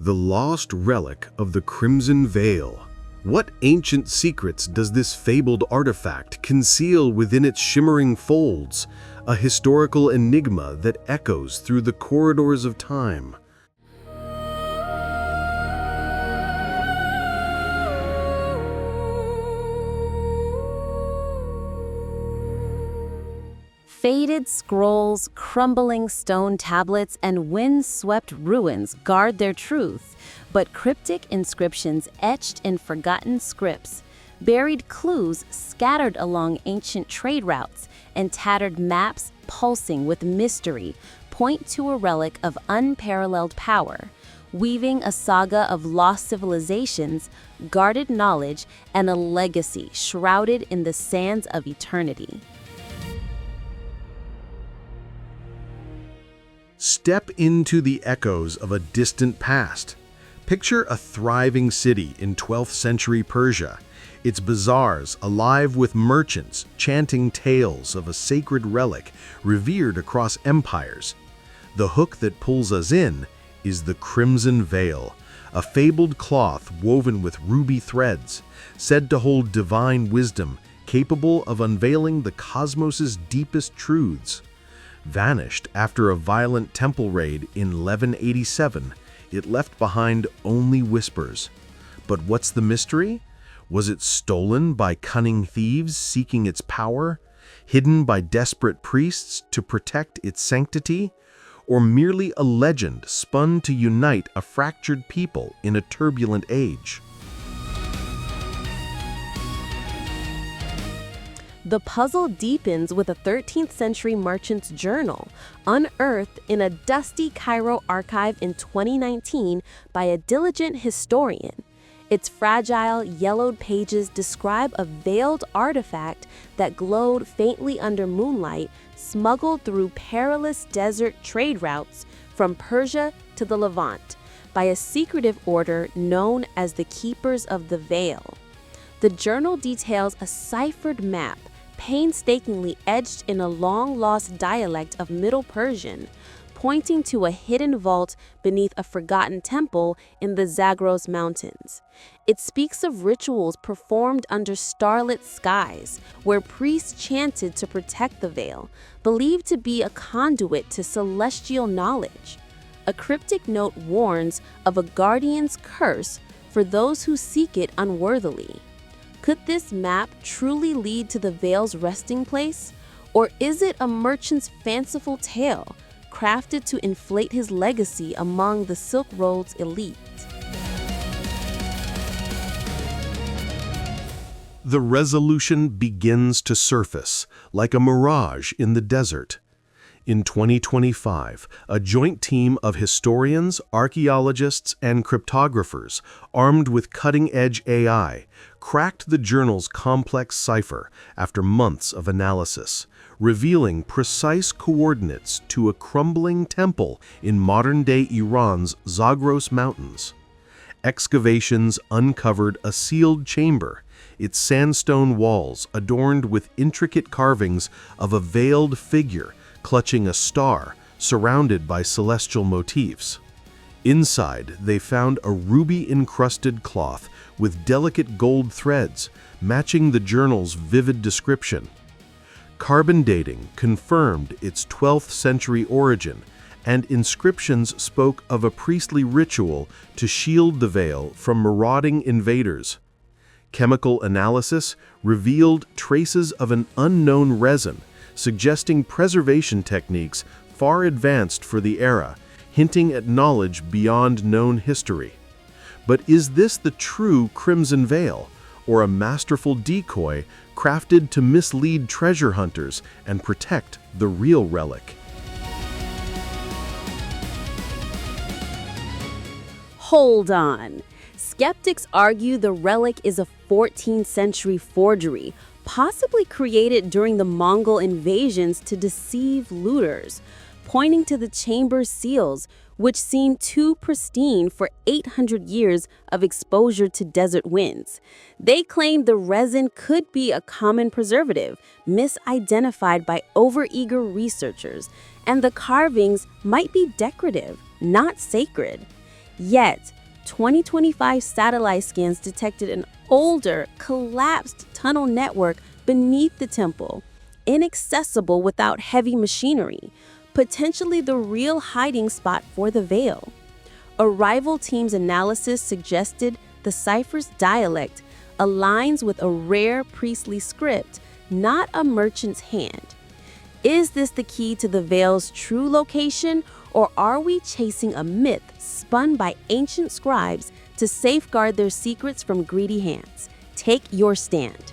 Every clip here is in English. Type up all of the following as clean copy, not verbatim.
The lost relic of the Crimson Veil. What ancient secrets does this fabled artifact conceal within its shimmering folds, a historical enigma that echoes through the corridors of time? Faded scrolls, crumbling stone tablets, and wind-swept ruins guard their truth, but cryptic inscriptions etched in forgotten scripts, buried clues scattered along ancient trade routes, and tattered maps pulsing with mystery point to a relic of unparalleled power, weaving a saga of lost civilizations, guarded knowledge, and a legacy shrouded in the sands of eternity. Step into the echoes of a distant past. Picture a thriving city in 12th century Persia, its bazaars alive with merchants chanting tales of a sacred relic revered across empires. The hook that pulls us in is the Crimson Veil, a fabled cloth woven with ruby threads, said to hold divine wisdom capable of unveiling the cosmos's deepest truths. Vanished after a violent temple raid in 1187, it left behind only whispers. But what's the mystery? Was it stolen by cunning thieves seeking its power, hidden by desperate priests to protect its sanctity, or merely a legend spun to unite a fractured people in a turbulent age? The puzzle deepens with a 13th century merchant's journal, unearthed in a dusty Cairo archive in 2019 by a diligent historian. Its fragile, yellowed pages describe a veiled artifact that glowed faintly under moonlight, smuggled through perilous desert trade routes from Persia to the Levant by a secretive order known as the Keepers of the Veil. The journal details a ciphered map, painstakingly etched in a long-lost dialect of Middle Persian, pointing to a hidden vault beneath a forgotten temple in the Zagros Mountains. It speaks of rituals performed under starlit skies, where priests chanted to protect the veil, believed to be a conduit to celestial knowledge. A cryptic note warns of a guardian's curse for those who seek it unworthily. Could this map truly lead to the veil's resting place? Or is it a merchant's fanciful tale, crafted to inflate his legacy among the Silk Road's elite? The resolution begins to surface, like a mirage in the desert. In 2025, a joint team of historians, archaeologists, and cryptographers, armed with cutting-edge AI, cracked the journal's complex cipher after months of analysis, revealing precise coordinates to a crumbling temple in modern-day Iran's Zagros Mountains. Excavations uncovered a sealed chamber, its sandstone walls adorned with intricate carvings of a veiled figure clutching a star surrounded by celestial motifs. Inside, they found a ruby-encrusted cloth with delicate gold threads, matching the journal's vivid description. Carbon dating confirmed its 12th century origin, and inscriptions spoke of a priestly ritual to shield the veil from marauding invaders. Chemical analysis revealed traces of an unknown resin, suggesting preservation techniques far advanced for the era, hinting at knowledge beyond known history. But is this the true Crimson Veil, or a masterful decoy crafted to mislead treasure hunters and protect the real relic? Hold on. Skeptics argue the relic is a 14th century forgery, possibly created during the Mongol invasions to deceive looters, pointing to the chamber's seals, which seem too pristine for 800 years of exposure to desert winds. They claim the resin could be a common preservative, misidentified by overeager researchers, and the carvings might be decorative, not sacred. Yet, 2025 satellite scans detected an older, collapsed tunnel network beneath the temple, inaccessible without heavy machinery, potentially the real hiding spot for the veil. A rival team's analysis suggested the cipher's dialect aligns with a rare priestly script, not a merchant's hand. Is this the key to the veil's true location, or are we chasing a myth spun by ancient scribes to safeguard their secrets from greedy hands? Take your stand.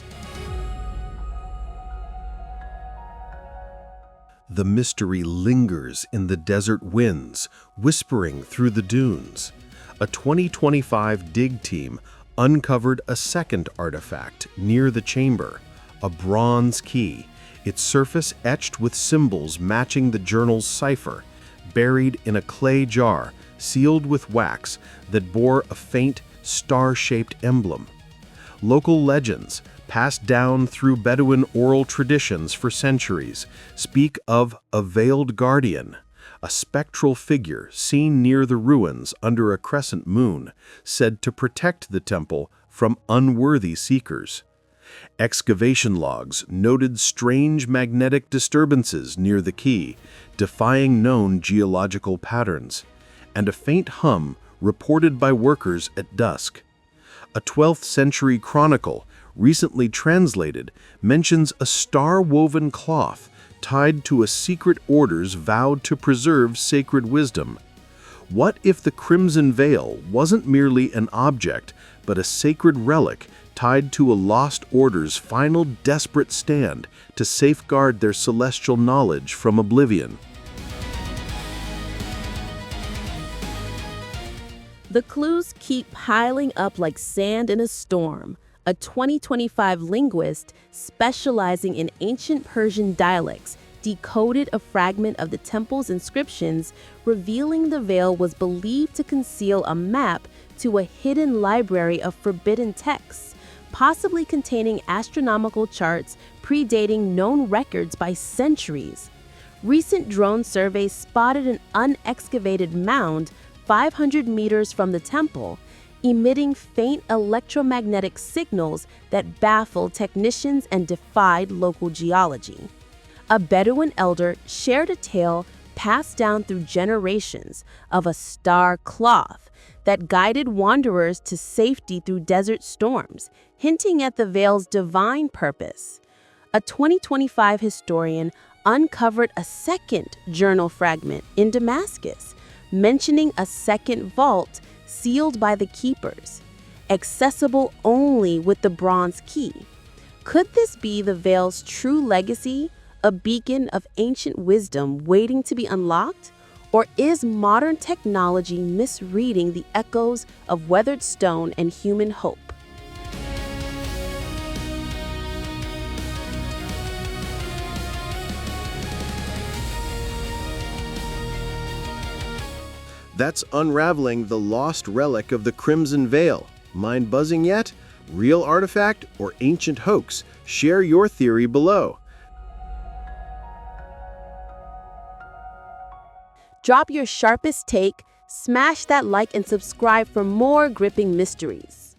The mystery lingers in the desert winds, whispering through the dunes. A 2025 dig team uncovered a second artifact near the chamber, a bronze key, its surface etched with symbols matching the journal's cipher, buried in a clay jar sealed with wax that bore a faint, star-shaped emblem. Local legends, passed down through Bedouin oral traditions for centuries, speak of a veiled guardian, a spectral figure seen near the ruins under a crescent moon, said to protect the temple from unworthy seekers. Excavation logs noted strange magnetic disturbances near the key, defying known geological patterns, and a faint hum reported by workers at dusk. A 12th century chronicle, recently translated, mentions a star-woven cloth tied to a secret order's vowed to preserve sacred wisdom. What if the Crimson Veil wasn't merely an object, but a sacred relic tied to a lost order's final desperate stand to safeguard their celestial knowledge from oblivion? The clues keep piling up like sand in a storm. A 2025 linguist specializing in ancient Persian dialects decoded a fragment of the temple's inscriptions, revealing the veil was believed to conceal a map to a hidden library of forbidden texts, possibly containing astronomical charts predating known records by centuries. Recent drone surveys spotted an unexcavated mound 500 meters from the temple, emitting faint electromagnetic signals that baffled technicians and defied local geology. A Bedouin elder shared a tale passed down through generations of a star cloth that guided wanderers to safety through desert storms, hinting at the veil's divine purpose. A 2025 historian uncovered a second journal fragment in Damascus, mentioning a second vault sealed by the keepers, accessible only with the bronze key. Could this be the veil's true legacy, a beacon of ancient wisdom waiting to be unlocked? Or is modern technology misreading the echoes of weathered stone and human hope? That's unraveling the lost relic of the Crimson Veil. Mind buzzing yet? Real artifact or ancient hoax? Share your theory below. Drop your sharpest take, smash that like and subscribe for more gripping mysteries.